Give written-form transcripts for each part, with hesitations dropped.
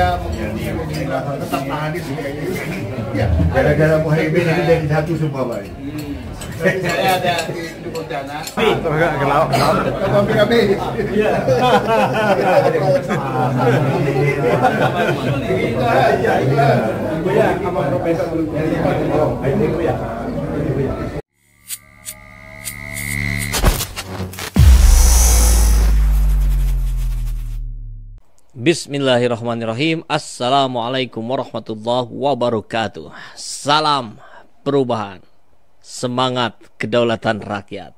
saya tetap Anies ya. Gara-gara Muhaimin itu jadi satu semua Pak. Saya ada di Pontianak. Iya. Bismillahirrahmanirrahim. Assalamualaikum warahmatullahi wabarakatuh. Salam perubahan, semangat kedaulatan rakyat.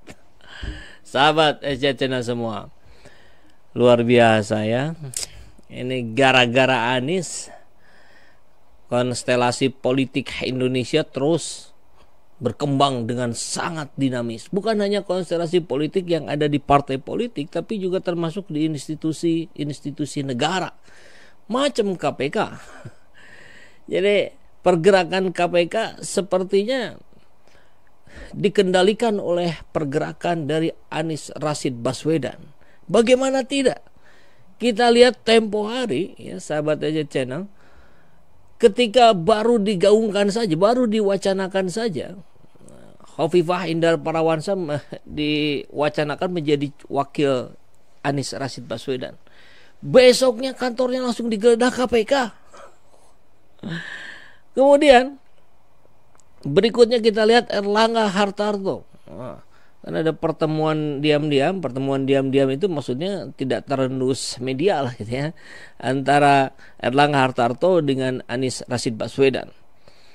Sahabat SC Channel semua, luar biasa ya. Ini gara-gara Anies, konstelasi politik Indonesia terus berkembang dengan sangat dinamis. Bukan hanya konstelasi politik yang ada di partai politik, tapi juga termasuk di institusi negara, macam KPK. Jadi pergerakan KPK sepertinya dikendalikan oleh pergerakan dari Anies Rashid Baswedan. Bagaimana tidak? Kita lihat tempo hari ya, sahabat aja channel, ketika baru digaungkan saja, baru diwacanakan saja, Khofifah Indar Parawansa diwacanakan menjadi wakil Anies Rashid Baswedan. Besoknya kantornya langsung digeledah KPK. Kemudian berikutnya kita lihat Erlangga Hartarto. Kan ada pertemuan diam-diam. Pertemuan diam-diam itu maksudnya tidak terendus media lah gitu ya, antara Erlangga Hartarto dengan Anies Rashid Baswedan.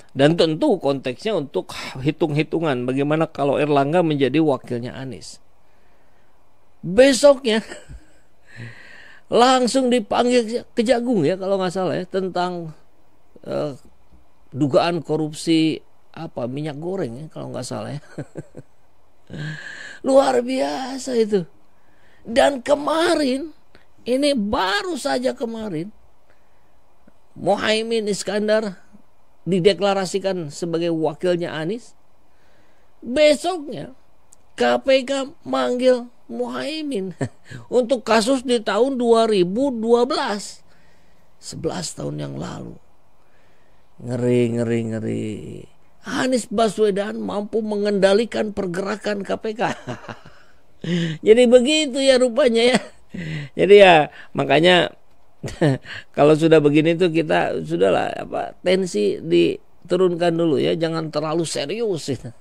Dan tentu konteksnya untuk hitung-hitungan bagaimana kalau Erlangga menjadi wakilnya Anies. Besoknya langsung dipanggil Kejagung ya kalau nggak salah ya, tentang dugaan korupsi minyak goreng ya kalau nggak salah ya. Luar biasa itu. Dan kemarin, ini baru saja kemarin, Muhaimin Iskandar dideklarasikan sebagai wakilnya Anies. Besoknya KPK manggil Muhaimin untuk kasus di tahun 2012, 11 tahun yang lalu. Ngeri. Anies Baswedan mampu mengendalikan pergerakan KPK. Jadi begitu ya rupanya ya. Jadi ya makanya kalau sudah begini tuh kita sudahlah tensi diturunkan dulu ya, jangan terlalu serius ya.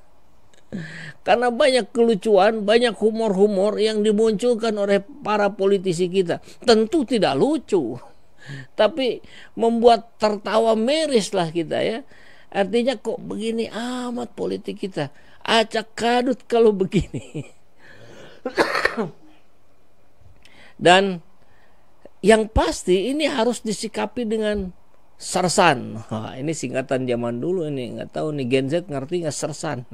Karena banyak kelucuan, banyak humor-humor yang dimunculkan oleh para politisi kita. Tentu tidak lucu, tapi membuat tertawa miris lah kita ya. Artinya kok begini amat politik kita, acak kadut kalau begini. Dan yang pasti ini harus disikapi dengan sersan. Ini singkatan zaman dulu ini, nggak tahu nih Gen Z ngerti nggak sersan.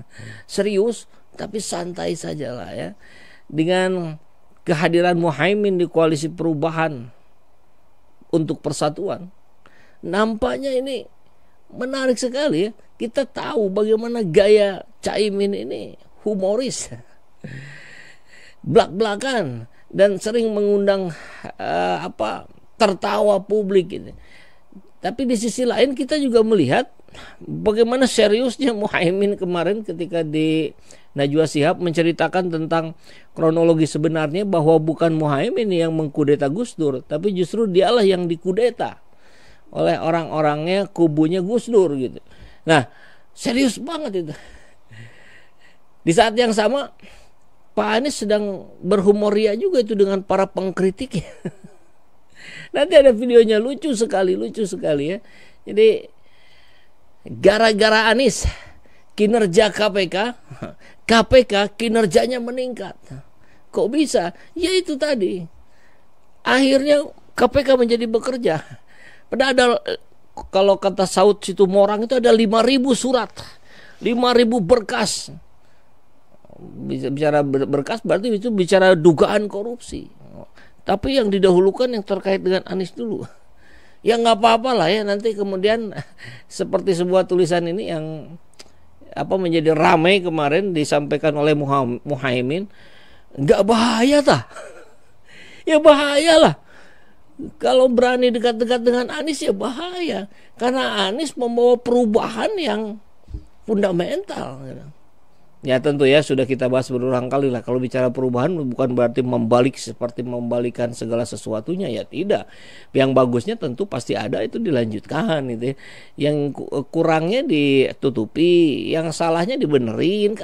Serius tapi santai saja lah ya. Dengan kehadiran Muhaimin di koalisi perubahan untuk persatuan, nampaknya ini menarik sekali ya. Kita tahu bagaimana gaya Caimin ini humoris, blak-blakan, dan sering mengundang tertawa publik gitu. Tapi di sisi lain kita juga melihat bagaimana seriusnya Muhaimin kemarin ketika di Najwa Shihab menceritakan tentang kronologi sebenarnya, bahwa bukan Muhaimin yang mengkudeta Gus Dur, tapi justru dialah yang dikudeta oleh orang-orangnya kubunya Gus Dur gitu. Nah, serius banget itu. Di saat yang sama Pak Anies sedang berhumoria juga itu dengan para pengkritiknya. Nanti ada videonya, lucu sekali ya. Jadi gara-gara Anies kinerja KPK kinerjanya meningkat. Kok bisa? Ya itu tadi. Akhirnya KPK menjadi bekerja. Padahal ada, kalau kata Saud Situmorang itu ada 5.000 surat, 5.000 berkas. Bicara berkas berarti itu bicara dugaan korupsi. Tapi yang didahulukan yang terkait dengan Anies dulu. Ya nggak apa-apa lah ya, nanti kemudian seperti sebuah tulisan ini yang menjadi ramai kemarin disampaikan oleh Muhaimin, nggak bahaya tah? Ya bahaya lah. kalau berani dekat-dekat dengan Anies ya bahaya. Karena Anies membawa perubahan yang fundamental. Ya tentu ya sudah kita bahas berulang kali lah. Kalau bicara perubahan bukan berarti seperti membalikan segala sesuatunya, ya tidak. Yang bagusnya tentu pasti ada, itu dilanjutkan gitu ya. Yang kurangnya ditutupi, yang salahnya dibenerin.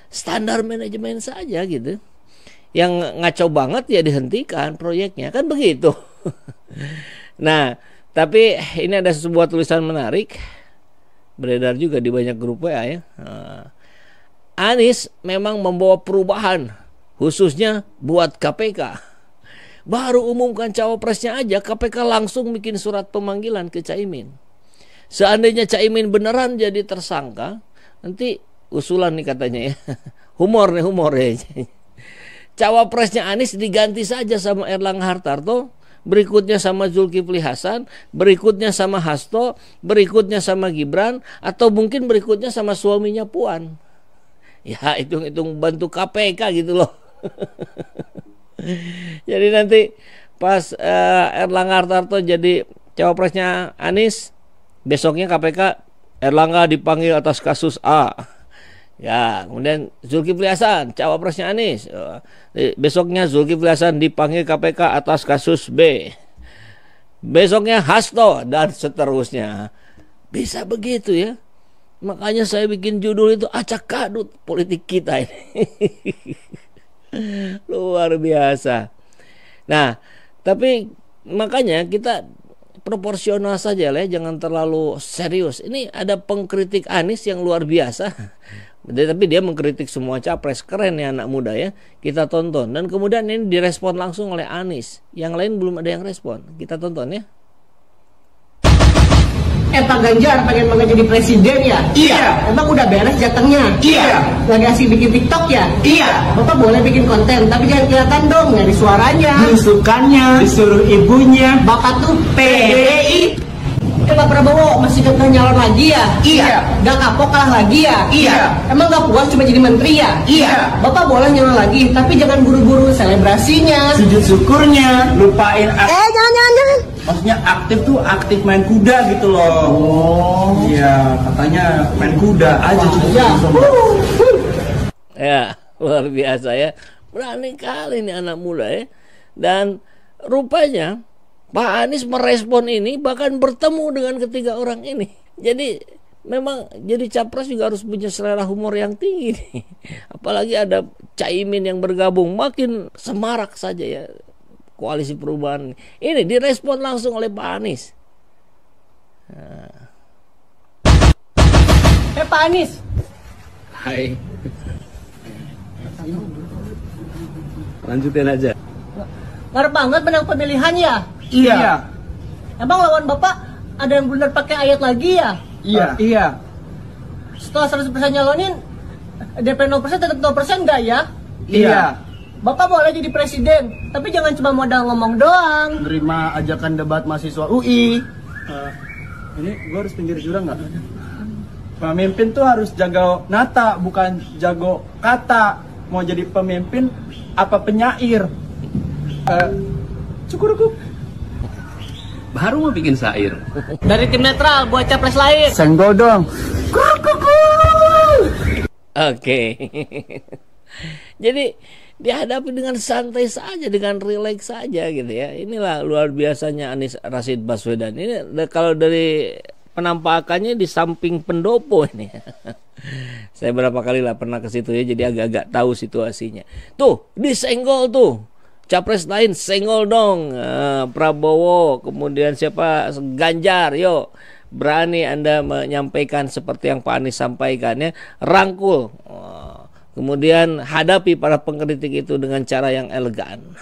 Standar manajemen saja gitu. Yang ngaco banget ya dihentikan proyeknya, kan begitu. Nah, tapi ini ada sebuah tulisan menarik beredar juga di banyak grup WA ya. Anies memang membawa perubahan, khususnya buat KPK. Baru umumkan cawapresnya aja, KPK langsung bikin surat pemanggilan ke Caimin. Seandainya Caimin beneran jadi tersangka, nanti usulan nih katanya ya. Humor ya. Cawapresnya Anies diganti saja sama Erlangga Hartarto, berikutnya sama Zulkifli Hasan, berikutnya sama Hasto, berikutnya sama Gibran, atau mungkin berikutnya sama suaminya Puan. Ya hitung-hitung bantu KPK gitu loh. Jadi nanti pas Erlangga Hartarto jadi cawapresnya Anies, besoknya KPK Erlangga dipanggil atas kasus A. Ya, kemudian Zulkifli Hasan cawapresnya Anies, besoknya Zulkifli Hasan dipanggil KPK atas kasus B. Besoknya Hasto dan seterusnya. Bisa begitu ya. Makanya saya bikin judul itu acak kadut politik kita ini. Luar biasa. Nah, tapi makanya kita proporsional saja lah ya, jangan terlalu serius. Ini ada pengkritik Anies yang luar biasa. Tapi dia mengkritik semua capres. Keren ya anak muda ya. Kita tonton. Dan kemudian ini direspon langsung oleh Anies. Yang lain belum ada yang respon. Kita tonton ya. Pak Ganjar pengen banget jadi presiden ya? Iya. Emang udah beres jatahnya? Iya. Lagi asik bikin TikTok ya? Iya. Bapak boleh bikin konten, tapi jangan kelihatan dong, nyari suaranya, belusukannya, disuruh ibunya. Bapak tuh PDI. Pak Prabowo masih gagal nyalon lagi ya? Iya. Gak kapok kalah lagi ya? Iya. Emang gak puas cuma jadi menteri ya? Iya. Bapak boleh nyalon lagi, tapi jangan buru-buru selebrasinya, sujud syukurnya, lupain. Jangan. Maksudnya aktif tuh aktif main kuda gitu loh. Oh. Iya, katanya main kuda aja. Ya, luar biasa ya. Berani kali nih anak muda ya. Dan rupanya Pak Anies merespon ini, bahkan bertemu dengan ketiga orang ini. Jadi memang jadi capres juga harus punya selera humor yang tinggi nih. Apalagi ada Caimin yang bergabung, makin semarak saja ya koalisi perubahan. Ini direspon langsung oleh Pak Anies. Pak Anies. Hai. Lanjutin aja. Ngarep banget menang pemilihan ya? Iya. Emang lawan Bapak ada yang benar pakai ayat lagi ya? Iya. Setelah 100% nyalonin, DP 0% tetap 0% enggak ya? Iya. Bapak boleh jadi presiden, tapi jangan cuma modal ngomong doang. Terima ajakan debat mahasiswa UI. Ini gue harus pinggir jurang nggak? Pemimpin tuh harus jago nata, bukan jago kata. Mau jadi pemimpin apa penyair? Cukup. Baru mau bikin syair. Dari tim netral buat capres lain. Senggol dong. Oke. Jadi dihadapi dengan santai saja, dengan rileks saja gitu ya. Inilah luar biasanya Anies Rashid Baswedan. Ini kalau dari penampakannya di samping pendopo ini. Saya berapa kali lah pernah ke situ ya, jadi agak-agak tahu situasinya. Tuh, disenggol tuh. Capres lain senggol dong. Prabowo, kemudian siapa? Ganjar, yuk. Berani Anda menyampaikan seperti yang Pak Anies sampaikan ya. Rangkul. Kemudian hadapi para pengkritik itu dengan cara yang elegan.